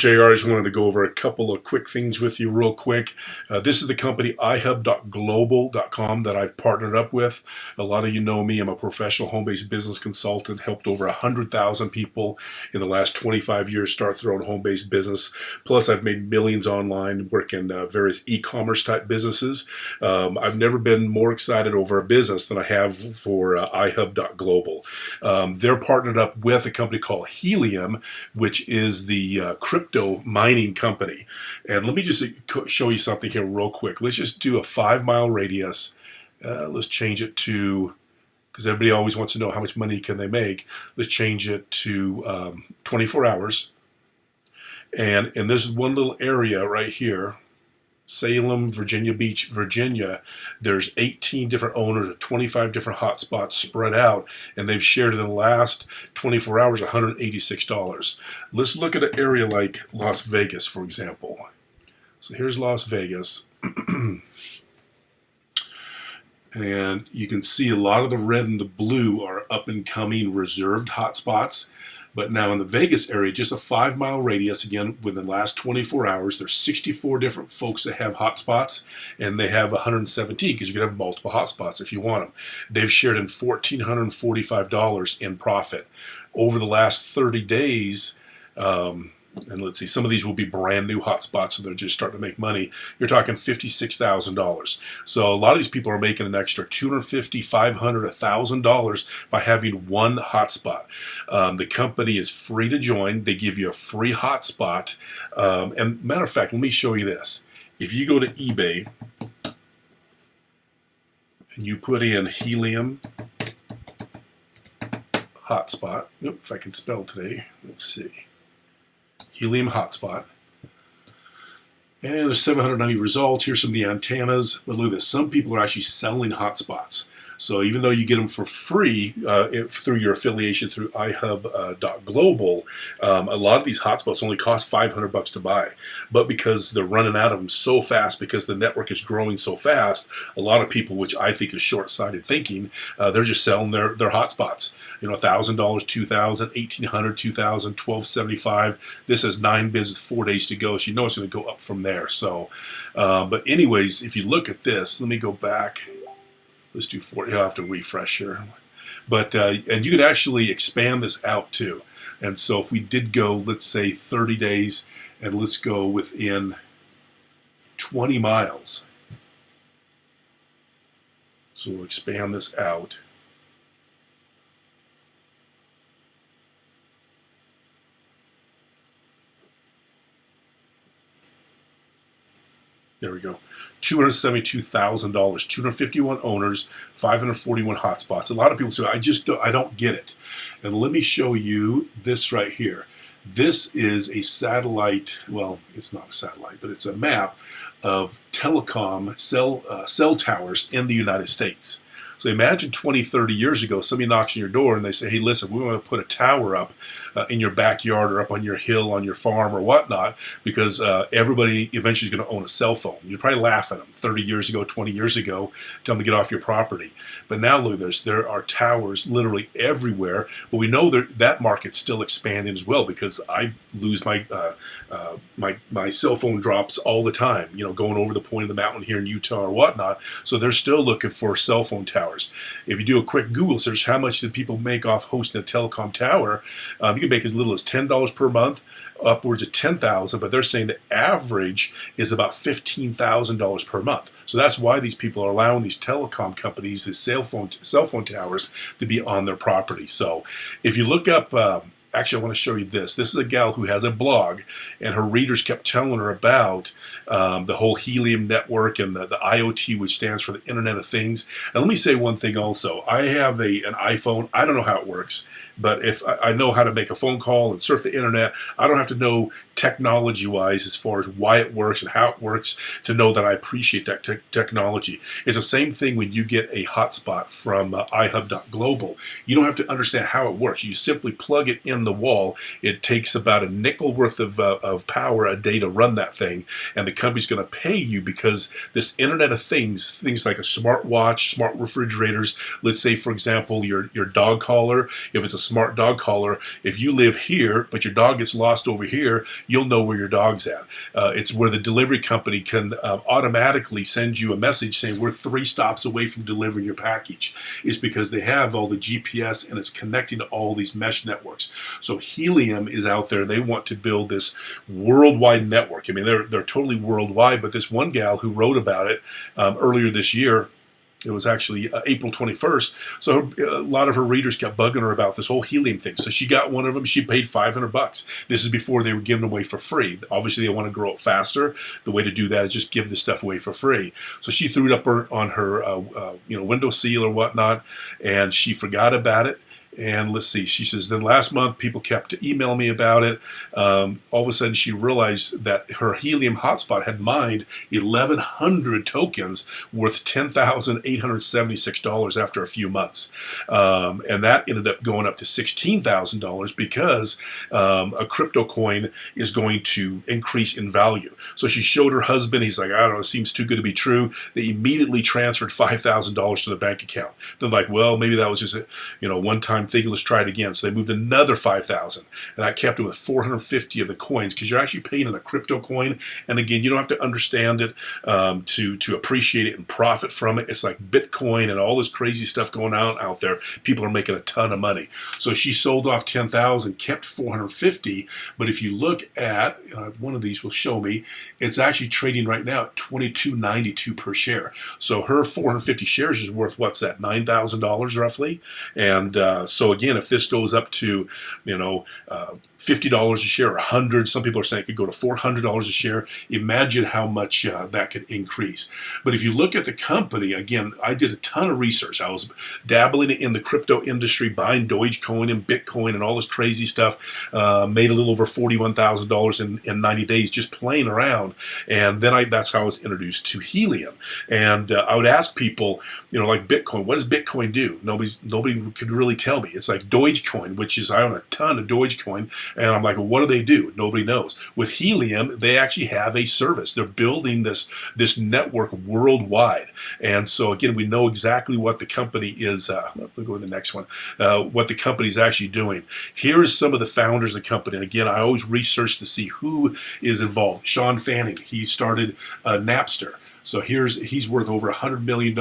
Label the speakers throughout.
Speaker 1: JR, I just wanted to go over a couple of quick things with you real quick. This is the company iHub.global.com that I've partnered up with. A lot of you know me. I'm a professional home-based business consultant, helped over 100,000 people in the last 25 years start their own home-based business. Plus, I've made millions online working various e-commerce type businesses. I've never been more excited over a business than I have for iHub.global. They're partnered up with a company called Helium, which is the crypto mining company. And let me just show you something here real quick. Let's just do a 5-mile radius. Let's change it to, because everybody always wants to know how much money can they make. Let's change it to 24 hours. And in this one little area right here, Salem, Virginia Beach, Virginia, there's 18 different owners of 25 different hotspots spread out, and they've shared in the last 24 hours $186. Let's look at an area like Las Vegas, for example. So here's Las Vegas. And you can see a lot of the red and the blue are up and coming reserved hotspots. But now in the Vegas area, just a 5-mile radius, again, within the last 24 hours, there's 64 different folks that have hotspots, and they have 117 because you can have multiple hotspots if you want them. They've shared in $1,445 in profit. Over the last 30 days, and let's see, some of these will be brand new hotspots, so they're just starting to make money. You're talking $56,000. So a lot of these people are making an extra $250, $500, $1,000 by having one hotspot. The company is free to join. They give you a free hotspot. And matter of fact, let me show you this. If you go to eBay and you put in Helium hotspot, if I can spell today, let's see. Helium hotspot. And there's 790 results. Here's some of the antennas. But look at this. Some people are actually selling hotspots. So even though you get them for free through your affiliation through iHub.global, a lot of these hotspots only cost $500 to buy. But because they're running out of them so fast, because the network is growing so fast, a lot of people, which I think is short-sighted thinking, they're just selling their hotspots. You know, $1,000, $2,000, $1,800, $2,000, $1,275. This has 9 bids with 4 days to go, so you know it's going to go up from there. So, but anyways, if you look at this, let me go back. Let's do 4. You'll have to refresh here. But, and you can actually expand this out too. And so if we did go, let's say 30 days, and let's go within 20 miles. So we'll expand this out. There we go. $272,000, 251 owners, 541 hotspots. A lot of people say, I don't get it. And let me show you this right here. This is a satellite, well, it's not a satellite, but it's a map of telecom cell towers in the United States. So imagine 20, 30 years ago, somebody knocks on your door and they say, hey, listen, we want to put a tower up in your backyard or up on your hill, on your farm or whatnot, because everybody eventually is going to own a cell phone. You'd probably laugh at them 30 years ago, 20 years ago, tell them to get off your property. But now look at this. There are towers literally everywhere, but we know that market's still expanding as well, because I lose my cell phone drops all the time, you know, going over the point of the mountain here in Utah or whatnot. So they're still looking for cell phone towers. If you do a quick Google search, how much do people make off hosting a telecom tower? You can make as little as $10 per month, upwards of $10,000, but they're saying the average is about $15,000 per month. So that's why these people are allowing these telecom companies, these cell phone towers, to be on their property. So if you look up, actually I want to show you this. This is a gal who has a blog, and her readers kept telling her about the whole Helium network and the IoT, which stands for the Internet of Things. And let me say one thing also. I have an iPhone. I don't know how it works, but if I know how to make a phone call and surf the internet, I don't have to know technology-wise as far as why it works and how it works to know that I appreciate that technology. It's the same thing when you get a hotspot from iHub.global. You don't have to understand how it works. You simply plug it in the wall. It takes about a nickel worth of power a day to run that thing, and the company's going to pay you because this Internet of Things, things like a smartwatch, smart refrigerators, let's say, for example, your dog collar, if it's a smart dog collar, if you live here, but your dog gets lost over here, you'll know where your dog's at. It's where the delivery company can automatically send you a message saying we're 3 stops away from delivering your package. It's because they have all the GPS and it's connecting to all these mesh networks. So Helium is out there. They want to build this worldwide network. I mean, they're totally worldwide, but this one gal who wrote about it earlier this year, it was actually April 21st. So a lot of her readers kept bugging her about this whole Helium thing. So she got one of them. She paid $500. This is before they were given away for free. Obviously, they want to grow it faster. The way to do that is just give this stuff away for free. So she threw it up on her windowsill or whatnot, and she forgot about it. And let's see, she says, then last month people kept emailing me about it. All of a sudden she realized that her Helium hotspot had mined 1,100 tokens worth $10,876 after a few months. And that ended up going up to $16,000 because a crypto coin is going to increase in value. So she showed her husband. He's like, I don't know, it seems too good to be true. They immediately transferred $5,000 to the bank account. They're like, well, maybe that was just a one-time thing. Let's try it again. So they moved another 5,000, and that kept them with 450 of the coins, because you're actually paying in a crypto coin. And again, you don't have to understand it to appreciate it and profit from it. It's like Bitcoin and all this crazy stuff going on out there. People are making a ton of money. So she sold off 10,000, kept 450. But if you look at one of these will show me, it's actually trading right now at $22.92 per share. So her 450 shares is worth, what's that, $9,000 roughly? And so again, if this goes up to, $50 a share or $100, some people are saying it could go to $400 a share. Imagine how much that could increase. But if you look at the company, again, I did a ton of research. I was dabbling in the crypto industry, buying Dogecoin and Bitcoin and all this crazy stuff. Made a little over $41,000 in 90 days just playing around. And then that's how I was introduced to Helium. And I would ask people, like Bitcoin, what does Bitcoin do? Nobody could really tell me. It's like Dogecoin, which is, I own a ton of Dogecoin. And I'm like, well, what do they do? Nobody knows. With Helium, they actually have a service. They're building this network worldwide. And so again, we know exactly what the company is. We'll go to the next one. What the company is actually doing. Here is some of the founders of the company. And again, I always research to see who is involved. Sean Fanning, he started Napster. So he's worth over $100 million.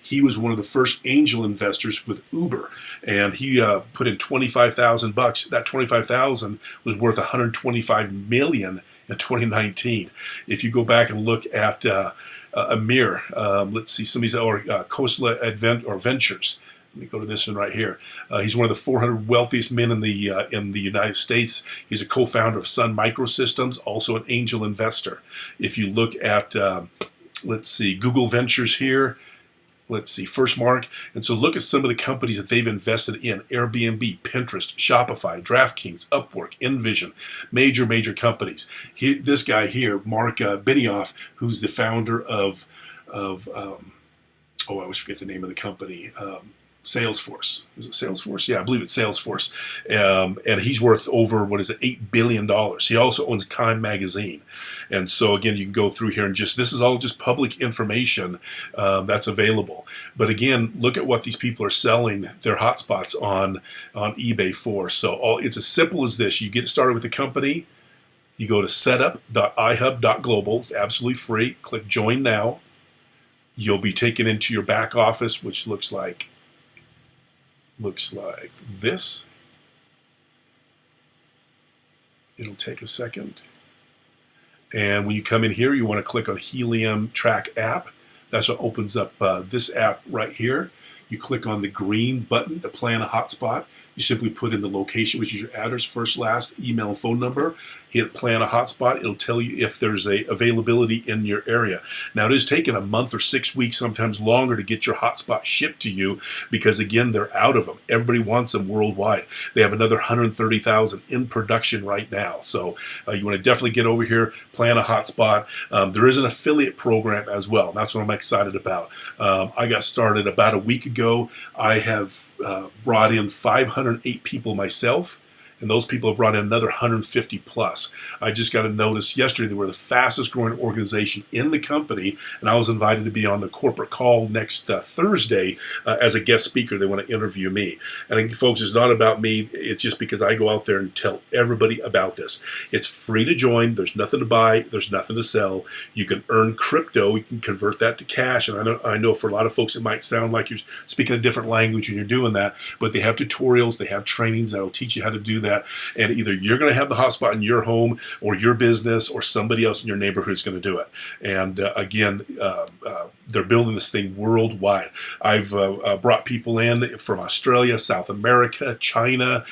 Speaker 1: He was one of the first angel investors with Uber, and he put in $25,000. That $25,000 was worth $125 million in 2019. If you go back and look at Amir, let's see, some of these, or Khosla Ventures. Let me go to this one right here. He's one of the 400 wealthiest men in the United States. He's a co-founder of Sun Microsystems, also an angel investor. If you look at let's see, Google Ventures here. Let's see, Firstmark. And so look at some of the companies that they've invested in. Airbnb, Pinterest, Shopify, DraftKings, Upwork, Envision, major companies. This guy here, Mark Benioff, who's the founder of I always forget the name of the company. Salesforce. Is it Salesforce? Yeah, I believe it's Salesforce. And he's worth over, $8 billion. He also owns Time Magazine. And so again, you can go through here and this is all just public information that's available. But again, look at what these people are selling their hotspots on eBay for. So it's as simple as this. You get started with the company. You go to setup.ihub.global. It's absolutely free. Click join now. You'll be taken into your back office, which looks like this. It'll take a second. And when you come in here, you want to click on Helium Track app. That's what opens up this app right here. You click on the green button to plan a hotspot. You simply put in the location, which is your address, first, last, email, and phone number. Hit plan a hotspot. It'll tell you if there's a availability in your area. Now, it has taken a month or 6 weeks, sometimes longer, to get your hotspot shipped to you because, again, they're out of them. Everybody wants them worldwide. They have another 130,000 in production right now. So you want to definitely get over here, plan a hotspot. There is an affiliate program as well. And that's what I'm excited about. I got started about a week ago. I have brought in 508 people myself. and those people have brought in another 150 plus. I just got a notice yesterday they were the fastest growing organization in the company, and I was invited to be on the corporate call next Thursday as a guest speaker. They want to interview me. And folks, it's not about me. It's just because I go out there and tell everybody about this. It's free to join. There's nothing to buy. There's nothing to sell. You can earn crypto. You can convert that to cash. And I know for a lot of folks it might sound like you're speaking a different language when you're doing that, but they have tutorials, they have trainings that'll teach you how to do that. And either you're going to have the hotspot in your home or your business, or somebody else in your neighborhood is going to do it. And again, they're building this thing worldwide. I've brought people in from Australia, South America, China,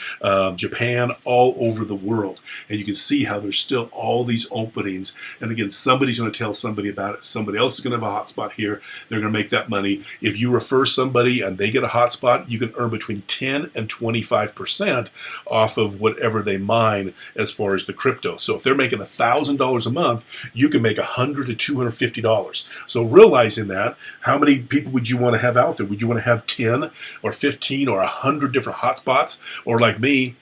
Speaker 1: Japan, all over the world. And you can see how there's still all these openings. And again, somebody's going to tell somebody about it. Somebody else is going to have a hotspot here. They're going to make that money. If you refer somebody and they get a hotspot, you can earn between 10 and 25% off of whatever they mine as far as the crypto. So if they're making $1,000 a month, you can make $100 to $250. So realizing that, how many people would you want to have out there? Would you want to have 10 or 15 or 100 different hotspots? Or like me,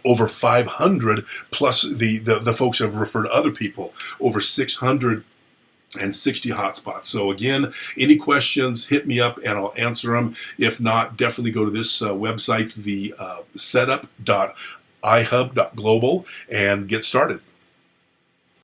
Speaker 1: over 500 plus the folks have referred other people, over 660 hotspots. So again, any questions, hit me up and I'll answer them. If not, definitely go to this website, the setup.ihub.global, and get started.